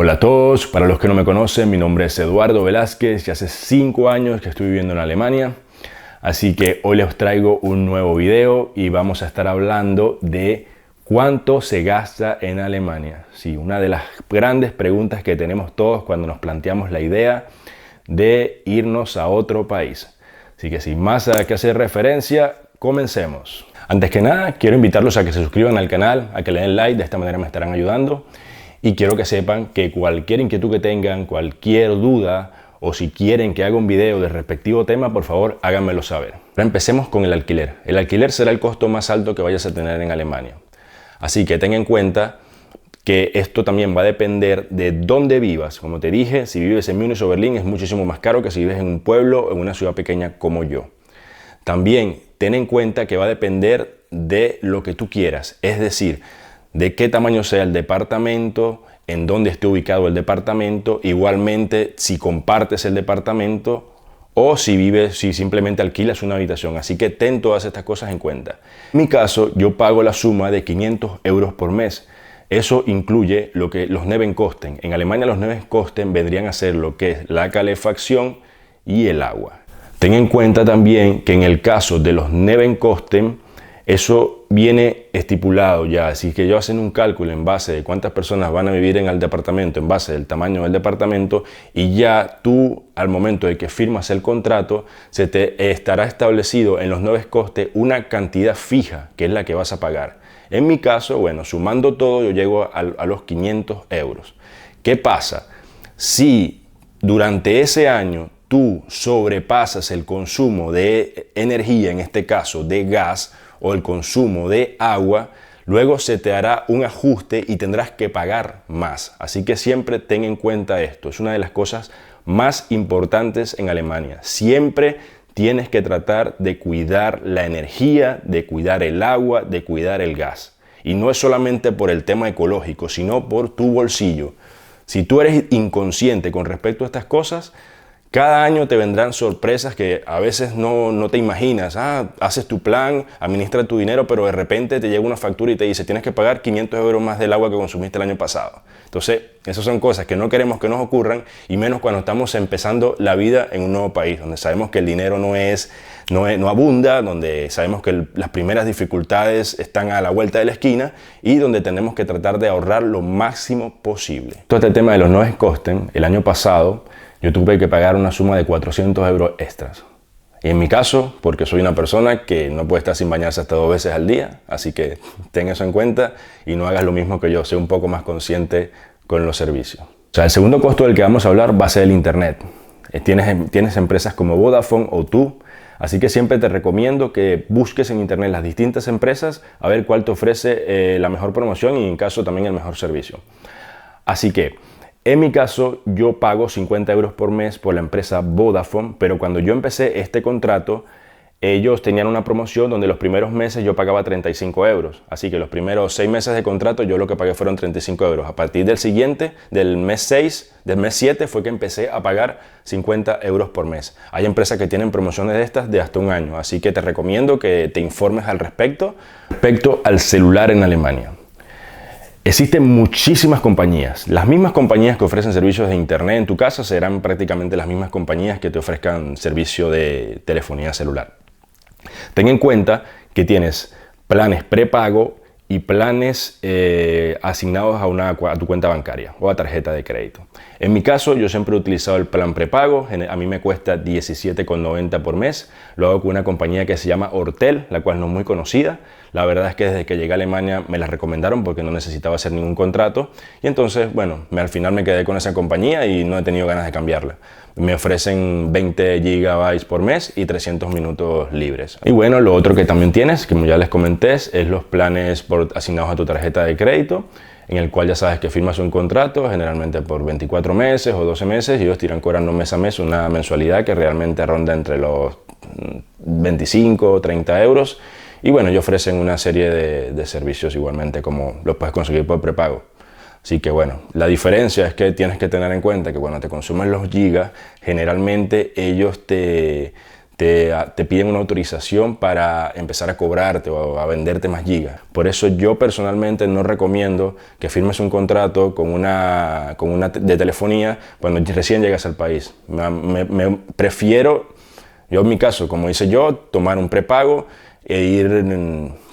Hola a todos, para los que no me conocen, mi nombre es Eduardo Velázquez y hace 5 años que estoy viviendo en Alemania. Así que hoy les traigo un nuevo video y vamos a estar hablando de cuánto se gasta en Alemania. Sí, una de las grandes preguntas que tenemos todos cuando nos planteamos la idea de irnos a otro país. Así que sin más que hacer referencia, comencemos. Antes que nada, quiero invitarlos a que se suscriban al canal, a que le den like, de esta manera me estarán ayudando. Y quiero que sepan que cualquier inquietud que tengan, cualquier duda o si quieren que haga un video del respectivo tema, por favor háganmelo saber. Ahora empecemos con el alquiler. El alquiler será el costo más alto que vayas a tener en Alemania. Así que ten en cuenta que esto también va a depender de dónde vivas. Como te dije, si vives en Múnich o Berlín es muchísimo más caro que si vives en un pueblo o en una ciudad pequeña como yo. También ten en cuenta que va a depender de lo que tú quieras, es decir, de qué tamaño sea el departamento, en dónde esté ubicado el departamento, igualmente si compartes el departamento o si simplemente alquilas una habitación. Así que ten todas estas cosas en cuenta. En mi caso, yo pago la suma de 500 euros por mes. Eso incluye lo que los Nebenkosten. En Alemania los Nebenkosten vendrían a ser lo que es la calefacción y el agua. Ten en cuenta también que en el caso de los Nebenkosten, eso viene estipulado ya, así que ellos hacen un cálculo en base de cuántas personas van a vivir en el departamento, en base del tamaño del departamento, y ya tú, al momento de que firmas el contrato, se te estará establecido en los Nebenkosten una cantidad fija, que es la que vas a pagar. En mi caso, bueno, sumando todo, yo llego a los 500 euros. ¿Qué pasa? Si durante ese año tú sobrepasas el consumo de energía, en este caso de gas, o el consumo de agua, luego se te hará un ajuste y tendrás que pagar más. Así que siempre ten en cuenta esto. Es una de las cosas más importantes en Alemania. Siempre tienes que tratar de cuidar la energía, de cuidar el agua, de cuidar el gas. Y no es solamente por el tema ecológico, sino por tu bolsillo. Si tú eres inconsciente con respecto a estas cosas, cada año te vendrán sorpresas que a veces no te imaginas. Haces tu plan, administras tu dinero, pero de repente te llega una factura y te dice tienes que pagar 500 euros más del agua que consumiste el año pasado. Entonces, esas son cosas que no queremos que nos ocurran, y menos cuando estamos empezando la vida en un nuevo país, donde sabemos que el dinero no abunda, donde sabemos que las primeras dificultades están a la vuelta de la esquina y donde tenemos que tratar de ahorrar lo máximo posible. Todo este tema de los Nebenkosten, el año pasado, yo tuve que pagar una suma de 400 euros extras. Y en mi caso, porque soy una persona que no puede estar sin bañarse hasta 2 veces al día, así que ten eso en cuenta y no hagas lo mismo que yo, sé un poco más consciente con los servicios. O sea, el segundo costo del que vamos a hablar va a ser el internet. Tienes empresas como Vodafone o tú, así que siempre te recomiendo que busques en internet las distintas empresas a ver cuál te ofrece la mejor promoción y en caso también el mejor servicio. Así que en mi caso, yo pago 50 euros por mes por la empresa Vodafone, pero cuando yo empecé este contrato, ellos tenían una promoción donde los primeros meses yo pagaba 35 euros. Así que los primeros 6 meses de contrato yo lo que pagué fueron 35 euros. A partir del siguiente, del mes 7, fue que empecé a pagar 50 euros por mes. Hay empresas que tienen promociones de estas de hasta un año, así que te recomiendo que te informes al respecto. Respecto al celular en Alemania. Existen muchísimas compañías. Las mismas compañías que ofrecen servicios de internet en tu casa serán prácticamente las mismas compañías que te ofrezcan servicio de telefonía celular. Ten en cuenta que tienes planes prepago y planes asignados a tu cuenta bancaria o a tarjeta de crédito. En mi caso, yo siempre he utilizado el plan prepago. A mí me cuesta 17,90 por mes. Lo hago con una compañía que se llama Ortel, la cual no es muy conocida. La verdad es que desde que llegué a Alemania me la recomendaron porque no necesitaba hacer ningún contrato. Y entonces, bueno, al final me quedé con esa compañía y no he tenido ganas de cambiarla. Me ofrecen 20 GB por mes y 300 minutos libres. Y bueno, lo otro que también tienes, que como ya les comenté, es los planes asignados a tu tarjeta de crédito, en el cual ya sabes que firmas un contrato, generalmente por 24 meses o 12 meses, y ellos te irán cobrando mes a mes una mensualidad que realmente ronda entre los 25 o 30 euros. Y bueno, ellos ofrecen una serie de servicios igualmente, como los puedes conseguir por prepago. Así que bueno, la diferencia es que tienes que tener en cuenta que cuando te consumen los gigas, generalmente ellos te te piden una autorización para empezar a cobrarte o a venderte más gigas. Por eso yo personalmente no recomiendo que firmes un contrato con una de telefonía cuando recién llegas al país. Me prefiero, yo en mi caso, como hice yo, tomar un prepago e ir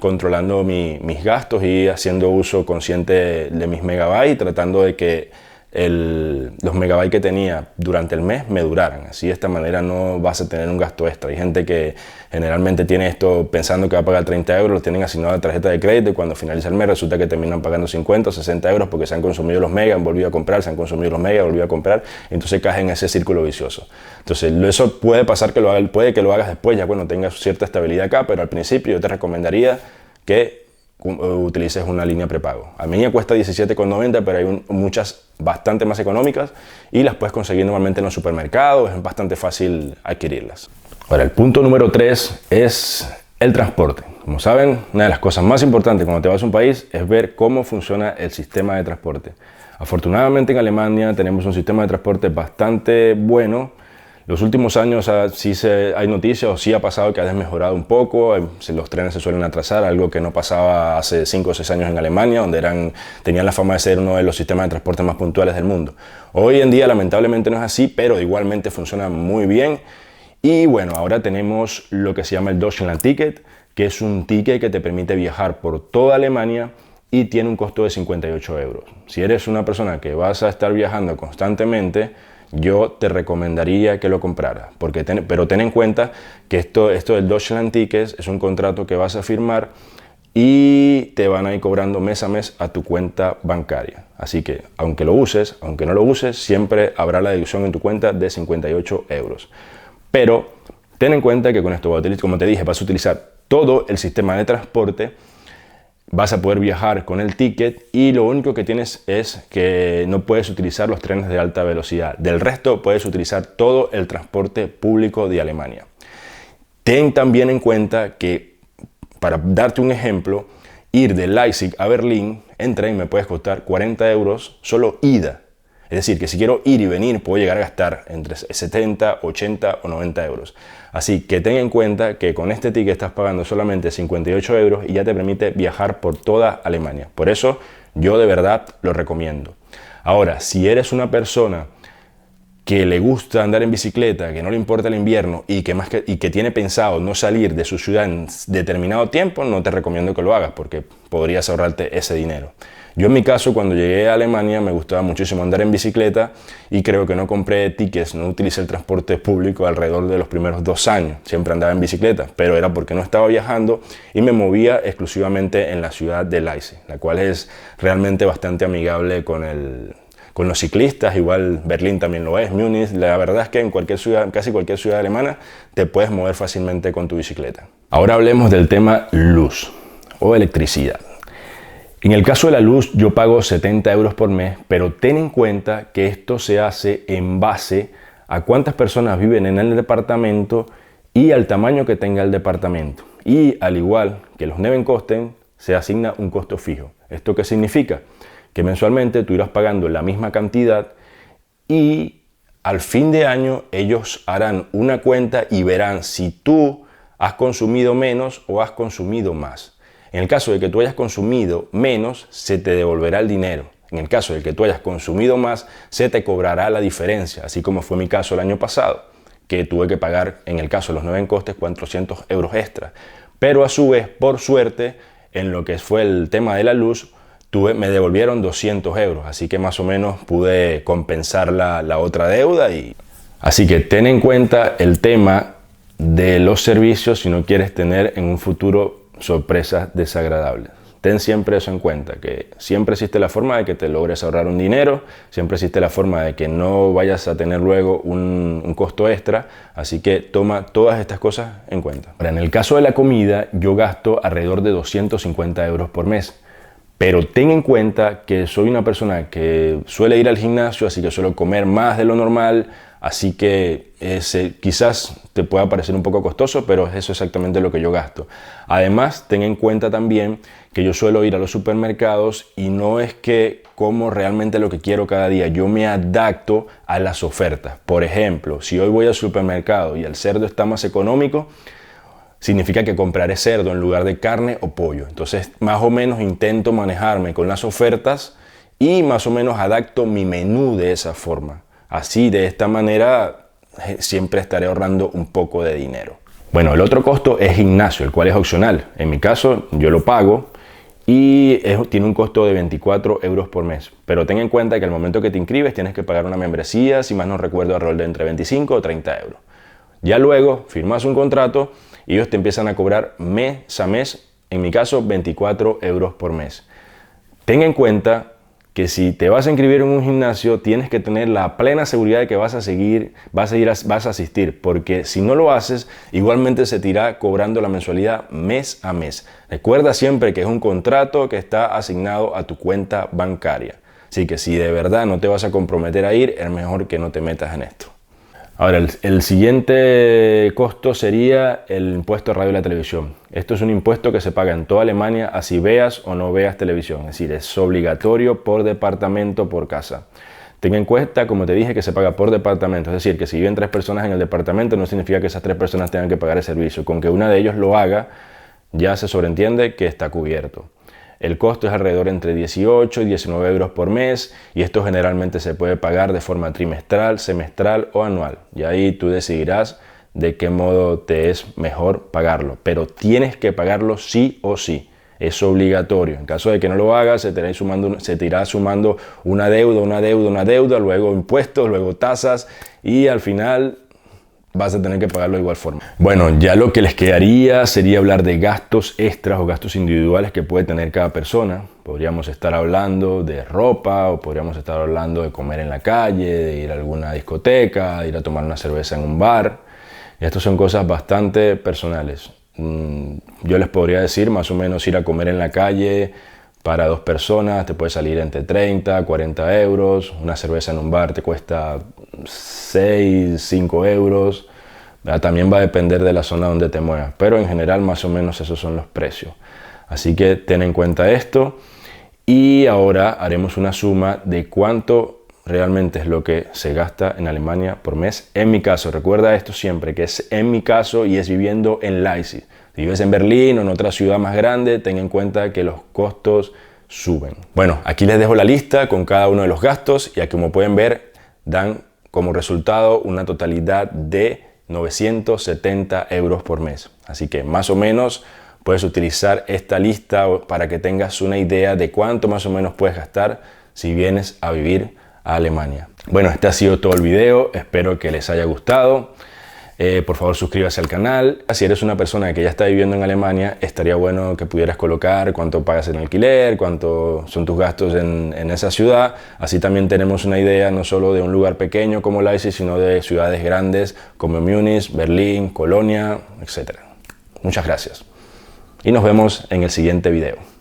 controlando mis gastos y haciendo uso consciente de mis megabytes, tratando de que los megabytes que tenía durante el mes me duraran. Así de esta manera no vas a tener un gasto extra. Hay gente que generalmente tiene esto pensando que va a pagar 30 euros, lo tienen asignado a la tarjeta de crédito y cuando finaliza el mes resulta que terminan pagando 50 o 60 euros porque se han consumido los megas, han volvido a comprar, se han consumido los megas, volvido a comprar, entonces caes en ese círculo vicioso. Entonces eso puede pasar puede que lo hagas después ya cuando tengas cierta estabilidad acá, pero al principio yo te recomendaría que utilices una línea prepago. A mí me cuesta 17,90, pero hay muchas bastante más económicas y las puedes conseguir normalmente en los supermercados, es bastante fácil adquirirlas. Ahora, el punto número 3 es el transporte. Como saben, una de las cosas más importantes cuando te vas a un país es ver cómo funciona el sistema de transporte. Afortunadamente en Alemania tenemos un sistema de transporte bastante bueno. Los últimos años hay noticias o sí ha pasado que ha desmejorado un poco, los trenes se suelen atrasar, algo que no pasaba hace 5 o 6 años en Alemania, donde tenían la fama de ser uno de los sistemas de transporte más puntuales del mundo. Hoy en día lamentablemente no es así, pero igualmente funciona muy bien. Y bueno, ahora tenemos lo que se llama el Deutschland-Ticket, que es un ticket que te permite viajar por toda Alemania y tiene un costo de 58 euros. Si eres una persona que vas a estar viajando constantemente, yo te recomendaría que lo compraras, pero ten en cuenta que esto del Deutschland Tickets es un contrato que vas a firmar y te van a ir cobrando mes a mes a tu cuenta bancaria. Así que, aunque lo uses, aunque no lo uses, siempre habrá la deducción en tu cuenta de 58 euros. Pero ten en cuenta que con esto, como te dije, vas a utilizar todo el sistema de transporte. Vas a poder viajar con el ticket y lo único que tienes es que no puedes utilizar los trenes de alta velocidad. Del resto puedes utilizar todo el transporte público de Alemania. Ten también en cuenta que, para darte un ejemplo, ir de Leipzig a Berlín en tren me puede costar 40 euros solo ida. Es decir, que si quiero ir y venir puedo llegar a gastar entre 70, 80 o 90 euros. Así que ten en cuenta que con este ticket estás pagando solamente 58 euros y ya te permite viajar por toda Alemania. Por eso yo de verdad lo recomiendo. Ahora, si eres una persona que le gusta andar en bicicleta, que no le importa el invierno y que tiene pensado no salir de su ciudad en determinado tiempo, no te recomiendo que lo hagas porque podrías ahorrarte ese dinero. Yo en mi caso, cuando llegué a Alemania, me gustaba muchísimo andar en bicicleta y creo que no compré tickets, no utilicé el transporte público alrededor de los primeros 2 años. Siempre andaba en bicicleta, pero era porque no estaba viajando y me movía exclusivamente en la ciudad de Leipzig, la cual es realmente bastante amigable con los ciclistas. Igual Berlín también lo es, Múnich. La verdad es que en casi cualquier ciudad alemana te puedes mover fácilmente con tu bicicleta. Ahora hablemos del tema luz o electricidad. En el caso de la luz yo pago 70 euros por mes, pero ten en cuenta que esto se hace en base a cuántas personas viven en el departamento y al tamaño que tenga el departamento. Y al igual que los Nebenkosten, se asigna un costo fijo. ¿Esto qué significa? Que mensualmente tú irás pagando la misma cantidad y al fin de año ellos harán una cuenta y verán si tú has consumido menos o has consumido más. En el caso de que tú hayas consumido menos, se te devolverá el dinero. En el caso de que tú hayas consumido más, se te cobrará la diferencia, así como fue mi caso el año pasado, que tuve que pagar, en el caso de los Nebenkosten, 400 euros extra. Pero a su vez, por suerte, en lo que fue el tema de la luz, me devolvieron 200 euros, así que más o menos pude compensar la otra deuda. Así que ten en cuenta el tema de los servicios si no quieres tener en un futuro sorpresas desagradables. Ten siempre eso en cuenta, que siempre existe la forma de que te logres ahorrar un dinero, siempre existe la forma de que no vayas a tener luego un costo extra, así que toma todas estas cosas en cuenta. Ahora, en el caso de la comida, yo gasto alrededor de 250 euros por mes, Pero ten en cuenta que soy una persona que suele ir al gimnasio, así que suelo comer más de lo normal, así que quizás te pueda parecer un poco costoso, pero eso es exactamente lo que yo gasto. Además, ten en cuenta también que yo suelo ir a los supermercados y no es que como realmente lo que quiero cada día, yo me adapto a las ofertas. Por ejemplo, si hoy voy al supermercado y el cerdo está más económico, significa que compraré cerdo en lugar de carne o pollo. Entonces, más o menos intento manejarme con las ofertas y más o menos adapto mi menú de esa forma. Así, de esta manera, siempre estaré ahorrando un poco de dinero. Bueno, el otro costo es gimnasio, el cual es opcional. En mi caso, yo lo pago y tiene un costo de 24 euros por mes. Pero ten en cuenta que al momento que te inscribes tienes que pagar una membresía, si más no recuerdo, alrededor de entre 25 o 30 euros. Ya luego firmas un contrato y ellos te empiezan a cobrar mes a mes, en mi caso 24 euros por mes. Ten en cuenta que si te vas a inscribir en un gimnasio tienes que tener la plena seguridad de que vas a asistir, porque si no lo haces, igualmente se te irá cobrando la mensualidad mes a mes. Recuerda siempre que es un contrato que está asignado a tu cuenta bancaria. Así que si de verdad no te vas a comprometer a ir, es mejor que no te metas en esto. Ahora, el siguiente costo sería el impuesto a radio y la televisión. Esto es un impuesto que se paga en toda Alemania, así veas o no veas televisión. Es decir, es obligatorio por departamento, por casa. Ten en cuenta, como te dije, que se paga por departamento. Es decir, que si viven 3 personas en el departamento, no significa que esas 3 personas tengan que pagar el servicio. Con que una de ellos lo haga, ya se sobreentiende que está cubierto. El costo es alrededor entre 18 y 19 euros por mes y esto generalmente se puede pagar de forma trimestral, semestral o anual. Y ahí tú decidirás de qué modo te es mejor pagarlo. Pero tienes que pagarlo sí o sí. Es obligatorio. En caso de que no lo hagas, se te irá sumando una deuda, luego impuestos, luego tasas y al final vas a tener que pagarlo de igual forma. Bueno, ya lo que les quedaría sería hablar de gastos extras o gastos individuales que puede tener cada persona. Podríamos estar hablando de ropa o podríamos estar hablando de comer en la calle, de ir a alguna discoteca, de ir a tomar una cerveza en un bar. Y estas son cosas bastante personales. Yo les podría decir más o menos ir a comer en la calle para 2 personas te puede salir entre 30 a 40 euros. Una cerveza en un bar te cuesta 6, 5 euros. También va a depender de la zona donde te muevas, pero en general más o menos esos son los precios. Así que ten en cuenta esto y ahora haremos una suma de cuánto realmente es lo que se gasta en Alemania por mes. En mi caso, recuerda esto siempre, que es en mi caso y es viviendo en Leipzig. Si vives en Berlín o en otra ciudad más grande, ten en cuenta que los costos suben. Bueno, aquí les dejo la lista con cada uno de los gastos y aquí, como pueden ver, dan como resultado una totalidad de 970 euros por mes. Así que más o menos puedes utilizar esta lista para que tengas una idea de cuánto más o menos puedes gastar si vienes a vivir a Alemania. Bueno, este ha sido todo el video. Espero que les haya gustado. Por favor, suscríbase al canal. Si eres una persona que ya está viviendo en Alemania, estaría bueno que pudieras colocar cuánto pagas en alquiler, cuánto son tus gastos en esa ciudad. Así también tenemos una idea no solo de un lugar pequeño como Leipzig, sino de ciudades grandes como Múnich, Berlín, Colonia, etc. Muchas gracias. Y nos vemos en el siguiente video.